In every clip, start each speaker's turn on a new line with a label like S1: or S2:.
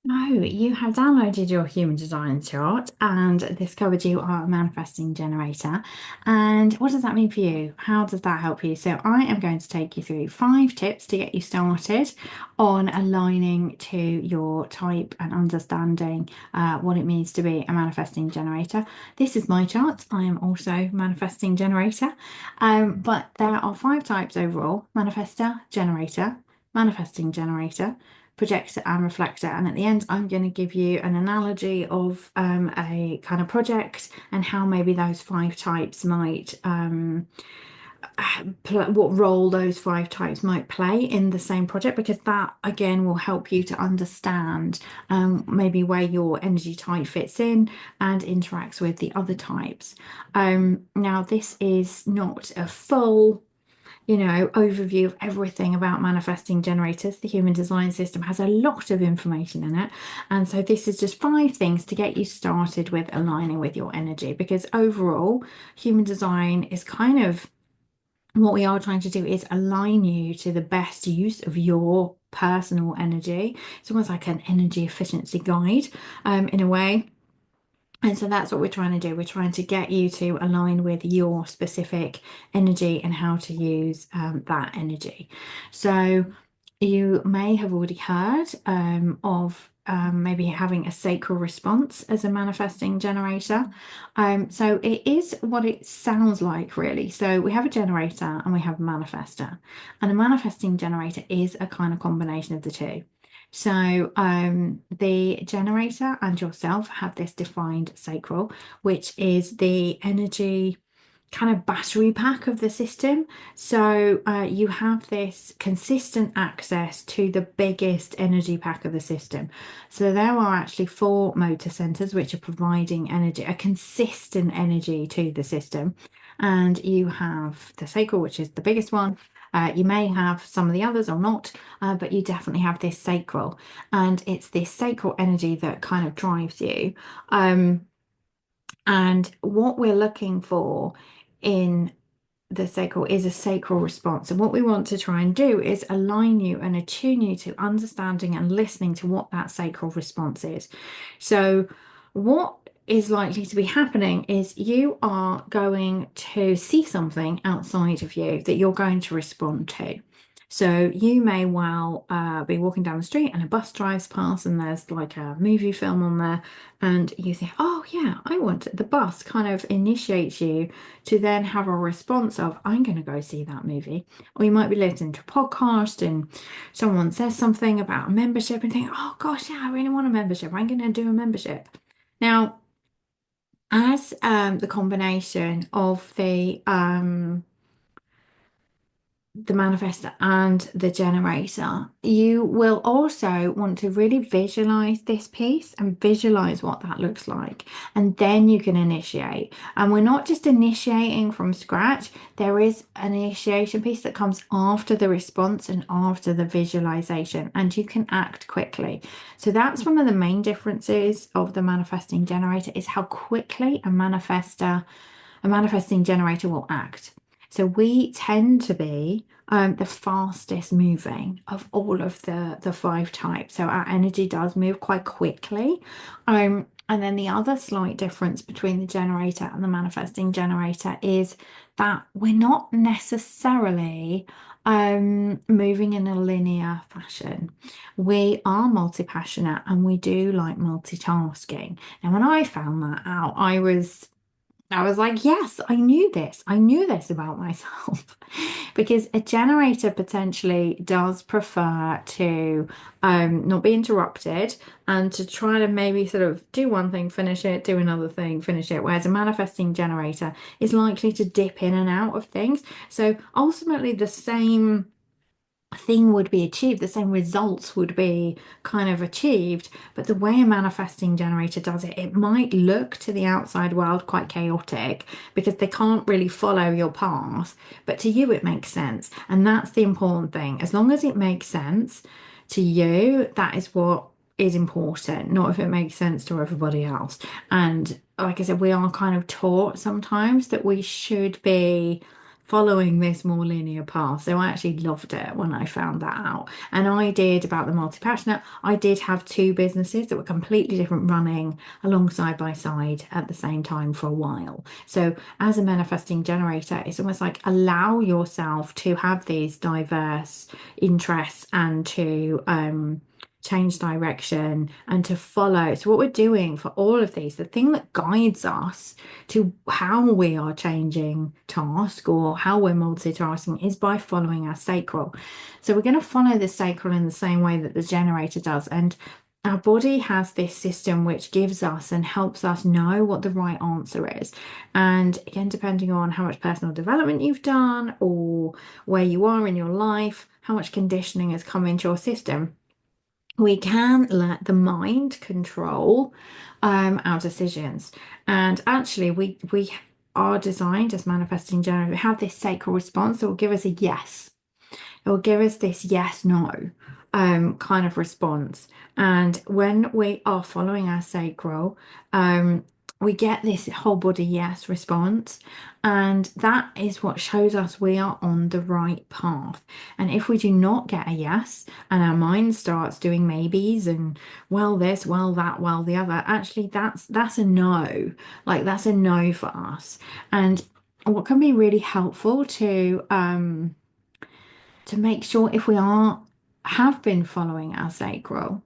S1: Oh, you have downloaded your human design chart and discovered you are a manifesting generator. And what does that mean for you? How does that help you? So, I am going to take you through 5 tips to get you started on aligning to your type and understanding what it means to be a manifesting generator. This is my chart. I am also manifesting generator. But there are 5 types overall: manifester, generator, manifesting generator, projector and reflector. And at the end, I'm going to give you an analogy of a kind of project and how maybe those 5 types might, what role those 5 types might play in the same project, because that again will help you to understand maybe where your energy type fits in and interacts with the other types. Now, this is not a full overview of everything about manifesting generators. The human design system has a lot of information in it. And so this is just 5 things to get you started with aligning with your energy, because overall, human design is kind of what we are trying to do is align you to the best use of your personal energy. It's almost like an energy efficiency guide, in a way. And so that's what we're trying to do. We're trying to get you to align with your specific energy and how to use that energy. So you may have already heard of maybe having a sacral response as a manifesting generator. So it is what it sounds like, really. So we have a generator and we have a manifester, and a manifesting generator is a kind of combination of the two. So the generator and yourself have this defined sacral, which is the energy kind of battery pack of the system. So you have this consistent access to the biggest energy pack of the system. So there are actually 4 motor centers which are providing energy, a consistent energy to the system. And you have the sacral, which is the biggest one. You may have some of the others or not, but you definitely have this sacral. And it's this sacral energy that kind of drives you. And what we're looking for in the sacral is a sacral response. And what we want to try and do is align you and attune you to understanding and listening to what that sacral response is. So, what is likely to be happening is you are going to see something outside of you that you're going to respond to. So you may well be walking down the street and a bus drives past and there's like a movie film on there, and you think, oh yeah, I want it. The bus kind of initiates you to then have a response of, I'm going to go see that movie. Or you might be listening to a podcast and someone says something about a membership and think, oh gosh, yeah, I really want a membership. I'm going to do a membership. Now, as the combination of the manifestor and the generator, you will also want to really visualize this piece and visualize what that looks like. And then you can initiate. And we're not just initiating from scratch, there is an initiation piece that comes after the response and after the visualization, and you can act quickly. So that's one of the main differences of the manifesting generator is how quickly a manifesting generator will act. So we tend to be the fastest moving of all of the 5 types. So our energy does move quite quickly. And then the other slight difference between the generator and the manifesting generator is that we're not necessarily moving in a linear fashion. We are multi-passionate and we do like multitasking. And when I found that out, I was like, yes, I knew this. I knew this about myself. Because a generator potentially does prefer to not be interrupted and to try to maybe sort of do one thing, finish it, do another thing, finish it. Whereas a manifesting generator is likely to dip in and out of things. So ultimately, the same thing would be achieved, the same results would be kind of achieved. But the way a manifesting generator does it, it might look to the outside world quite chaotic because they can't really follow your path. But to you, it makes sense. And that's the important thing. As long as it makes sense to you, that is what is important, not if it makes sense to everybody else. And like I said, we are kind of taught sometimes that we should be following this more linear path. So I actually loved it when I found that out. And I did about the multi-passionate, I did have two businesses that were completely different running alongside by side at the same time for a while. So as a manifesting generator, it's almost like allow yourself to have these diverse interests and to change direction and to follow. So what we're doing for all of these, the thing that guides us to how we are changing task or how we're multitasking is by following our sacral. So we're going to follow the sacral in the same way that the generator does. And our body has this system which gives us and helps us know what the right answer is. And again, depending on how much personal development you've done or where you are in your life, how much conditioning has come into your system, we can let the mind control our decisions. And actually, we are designed as manifesting generators. We have this sacral response that will give us a yes. It will give us this yes, no kind of response. And when we are following our sacral, we get this whole body yes response. And that is what shows us we are on the right path. And if we do not get a yes, and our mind starts doing maybes and well this, well that, well the other, actually that's a no. Like that's a no for us. And what can be really helpful to make sure if we are have been following our sacral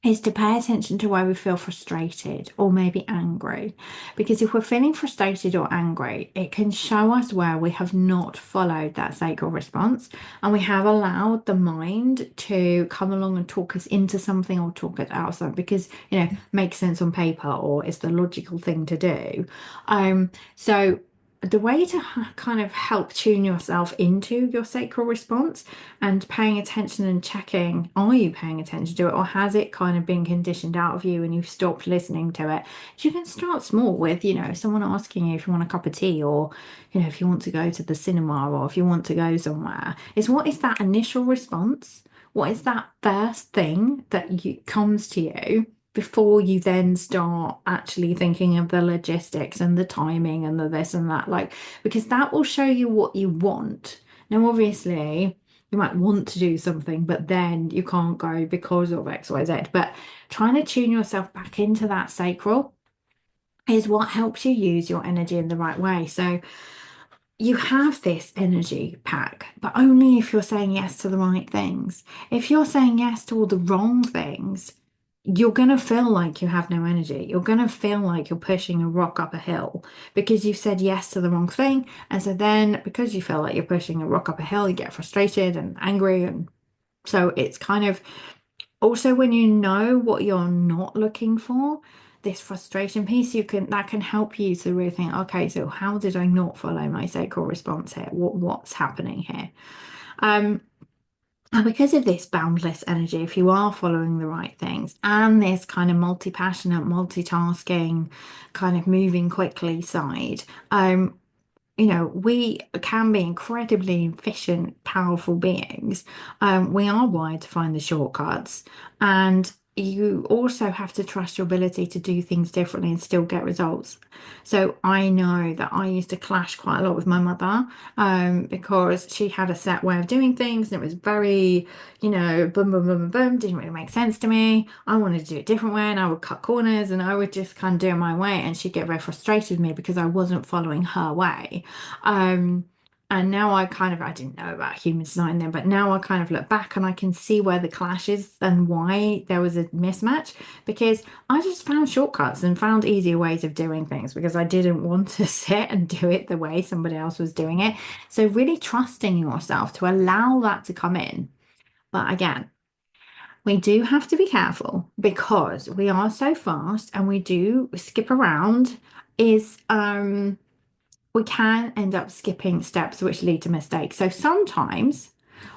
S1: is to pay attention to where we feel frustrated or maybe angry. Because if we're feeling frustrated or angry, it can show us where we have not followed that sacral response and we have allowed the mind to come along and talk us into something or talk us out of something because, makes sense on paper or it's the logical thing to do. So the way to kind of help tune yourself into your sacral response and paying attention and checking, are you paying attention to it or has it kind of been conditioned out of you and you've stopped listening to it? You can start small with, someone asking you if you want a cup of tea or, if you want to go to the cinema or if you want to go somewhere. Is what is that initial response? What is that first thing that comes to you before you then start actually thinking of the logistics and the timing and the this and that, because that will show you what you want. Now, obviously, you might want to do something, but then you can't go because of X, Y, Z. But trying to tune yourself back into that sacral is what helps you use your energy in the right way. So you have this energy pack, but only if you're saying yes to the right things. If you're saying yes to all the wrong things, you're going to feel like you have no energy. You're going to feel like you're pushing a rock up a hill because you've said yes to the wrong thing. And so then, because you feel like you're pushing a rock up a hill, you get frustrated and angry. And so it's kind of also when you know what you're not looking for, this frustration piece, that can help you to really think, okay, so how did I not follow my sacral response here? What's happening here? And because of this boundless energy, if you are following the right things and this kind of multi-passionate, multitasking, kind of moving quickly side, we can be incredibly efficient, powerful beings. We are wired to find the shortcuts, and you also have to trust your ability to do things differently and still get results. So I know that I used to clash quite a lot with my mother, because she had a set way of doing things, and it was very, boom, boom, boom, boom, boom, didn't really make sense to me. I wanted to do it a different way, and I would cut corners, and I would just kind of do it my way, and she'd get very frustrated with me because I wasn't following her way. And now I didn't know about human design then, but now I kind of look back and I can see where the clash is and why there was a mismatch because I just found shortcuts and found easier ways of doing things because I didn't want to sit and do it the way somebody else was doing it. So really trusting yourself to allow that to come in. But again, we do have to be careful because we are so fast and we do skip around is we can end up skipping steps which lead to mistakes. So sometimes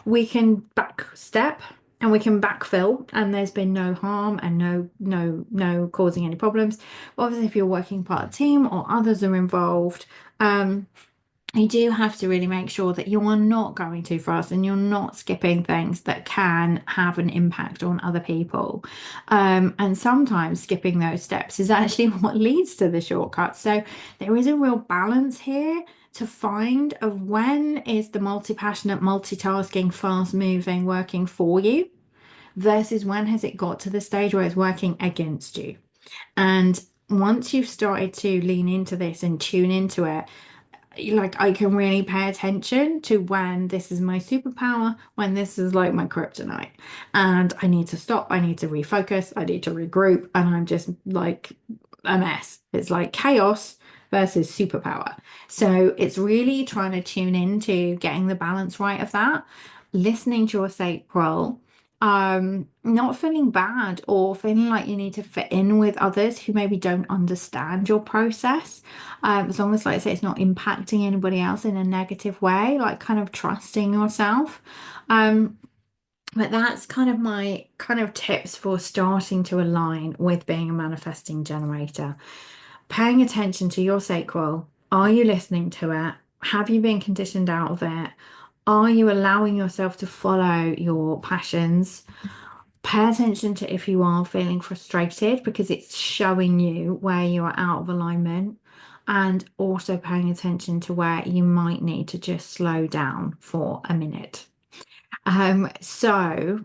S1: we can back step and we can backfill and there's been no harm and no causing any problems. But obviously if you're working part of a team or others are involved, you do have to really make sure that you are not going too fast and you're not skipping things that can have an impact on other people. And sometimes skipping those steps is actually what leads to the shortcut. So there is a real balance here to find of when is the multi-passionate, multitasking, fast-moving working for you versus when has it got to the stage where it's working against you. And once you've started to lean into this and tune into it, like I can really pay attention to when this is my superpower, when this is like my kryptonite. And I need to stop, I need to refocus, I need to regroup, and I'm just like a mess. It's like chaos versus superpower. So it's really trying to tune into getting the balance right of that, listening to your sacral, not feeling bad or feeling like you need to fit in with others who maybe don't understand your process. As long as, like I say, it's not impacting anybody else in a negative way, like kind of trusting yourself. Um, but that's kind of my kind of tips for starting to align with being a manifesting generator. Paying attention to your sacral. Are you listening to it? Have you been conditioned out of it? Are you allowing yourself to follow your passions? Pay attention to if you are feeling frustrated because it's showing you where you are out of alignment, and also paying attention to where you might need to just slow down for a minute. So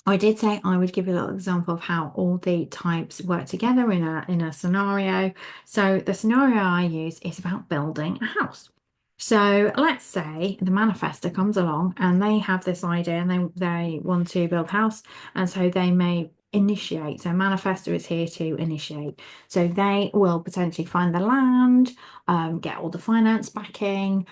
S1: I did say I would give you a little example of how all the types work together in a scenario. So the scenario I use is about building a house. So let's say the manifestor comes along and they have this idea and they want to build a house, and so they may initiate. So manifestor is here to initiate. So they will potentially find the land, get all the finance backing,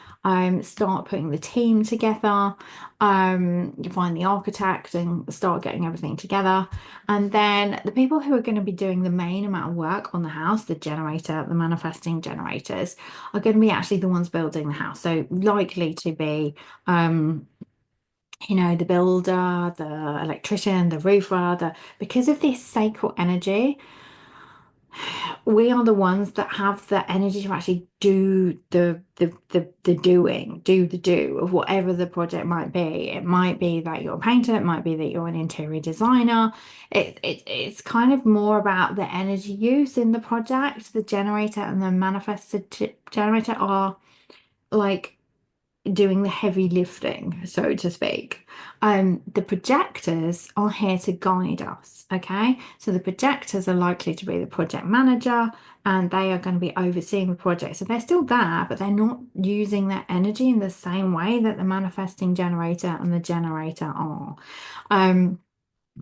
S1: start putting the team together, you find the architect and start getting everything together. And then the people who are going to be doing the main amount of work on the house, the generator, the manifesting generators, are going to be actually the ones building the house. So likely to be, the builder, the electrician, the roofer, because of this sacral energy, we are the ones that have the energy to actually do the doing, do the do of whatever the project might be. It might be that you're a painter, it might be that you're an interior designer. It's kind of more about the energy use in the project. The generator and the manifested generator are like doing the heavy lifting, so to speak. The projectors are here to guide us, okay? So the projectors are likely to be the project manager and they are going to be overseeing the project. So they're still there, but they're not using their energy in the same way that the manifesting generator and the generator are. Um,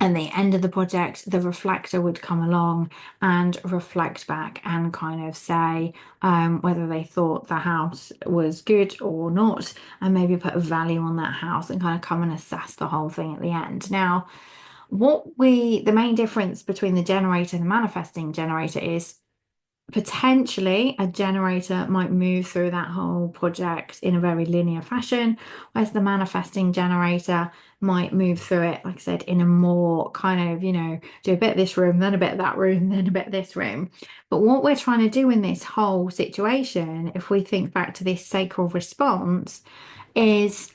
S1: and the end of the project, the reflector would come along and reflect back and kind of say whether they thought the house was good or not, and maybe put a value on that house and kind of come and assess the whole thing at the end. Now, the main difference between the generator and the manifesting generator is potentially a generator might move through that whole project in a very linear fashion, whereas the manifesting generator might move through it, like I said, in a more kind of, do a bit of this room, then a bit of that room, then a bit of this room. But what we're trying to do in this whole situation, if we think back to this sacral response, is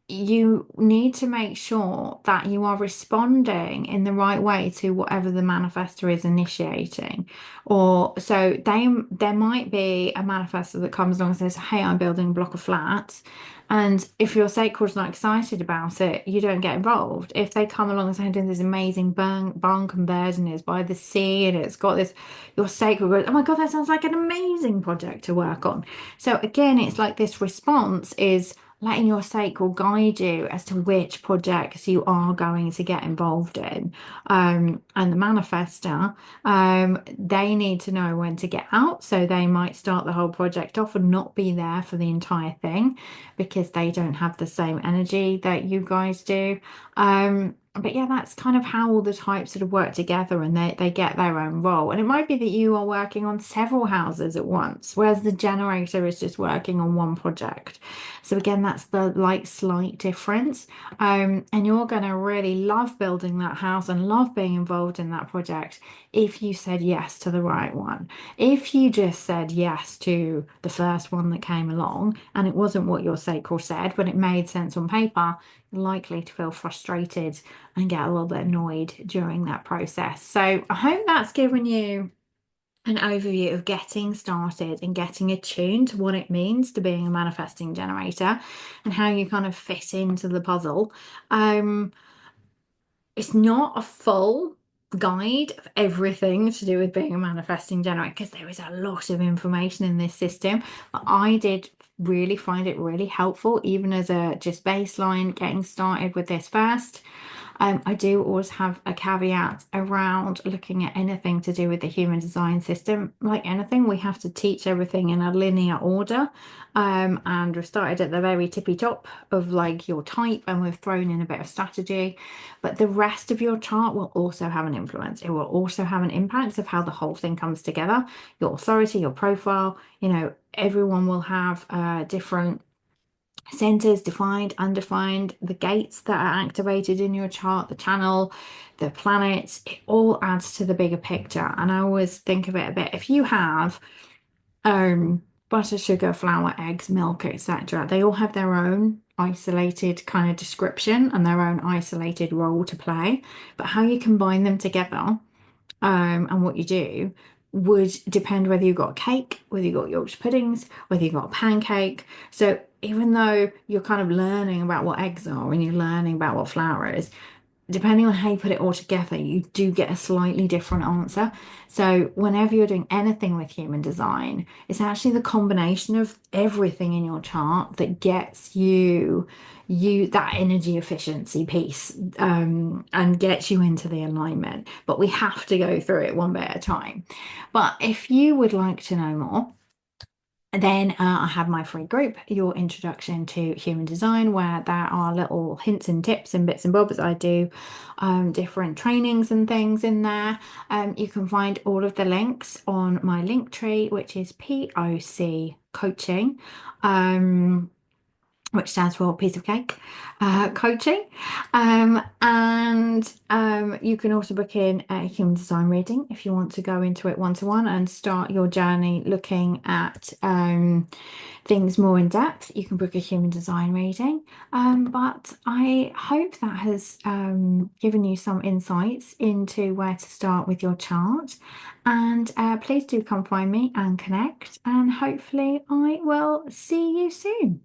S1: you need to make sure that you are responding in the right way to whatever the manifestor is initiating. Or so there might be a manifestor that comes along and says, "Hey, I'm building a block of flats." And if your sacral's not excited about it, you don't get involved. If they come along and say, "I'm doing this amazing barn conversion is by the sea and it's got this," your sacral goes, "Oh my God, that sounds like an amazing project to work on." So again, it's like this response is letting your sacral guide you as to which projects you are going to get involved in. And the manifester, they need to know when to get out. So they might start the whole project off and not be there for the entire thing because they don't have the same energy that you guys do. But yeah, that's kind of how all the types sort of work together and they get their own role. And it might be that you are working on several houses at once, whereas the generator is just working on one project. So again, that's the like slight difference. And you're going to really love building that house and love being involved in that project if you said yes to the right one. If you just said yes to the first one that came along and it wasn't what your sacral said, but it made sense on paper, you're likely to feel frustrated and get a little bit annoyed during that process. So I hope that's given you an overview of getting started and getting attuned to what it means to being a manifesting generator and how you kind of fit into the puzzle. Um, it's not a full guide of everything to do with being a manifesting generator because there is a lot of information in this system. But I did really find it really helpful, even as a just baseline getting started with this first. I do always have a caveat around looking at anything to do with the human design system. Like anything, we have to teach everything in a linear order. And we've started at the very tippy top of like your type, and we've thrown in a bit of strategy. But the rest of your chart will also have an influence. It will also have an impact of how the whole thing comes together. Your authority, your profile, everyone will have different centers, defined, undefined, the gates that are activated in your chart, the channel, the planets, it all adds to the bigger picture. And I always think of it a bit, if you have butter, sugar, flour, eggs, milk, etc., they all have their own isolated kind of description and their own isolated role to play. But how you combine them together and what you do would depend whether you got cake, whether you got Yorkshire puddings, whether you got a pancake. So even though you're kind of learning about what eggs are and you're learning about what flour is, depending on how you put it all together, you do get a slightly different answer. So whenever you're doing anything with human design, it's actually the combination of everything in your chart that gets you that energy efficiency piece and gets you into the alignment. But we have to go through it one bit at a time. But if you would like to know more, then I have my free group, Your Introduction to Human Design, where there are little hints and tips and bits and bobs. I do different trainings and things in there. You can find all of the links on my link tree, which is POC Coaching. Which stands for piece of cake, coaching. And you can also book in a human design reading if you want to go into it one-to-one and start your journey looking at things more in depth. You can book a human design reading. But I hope that has given you some insights into where to start with your chart. And please do come find me and connect. And hopefully I will see you soon.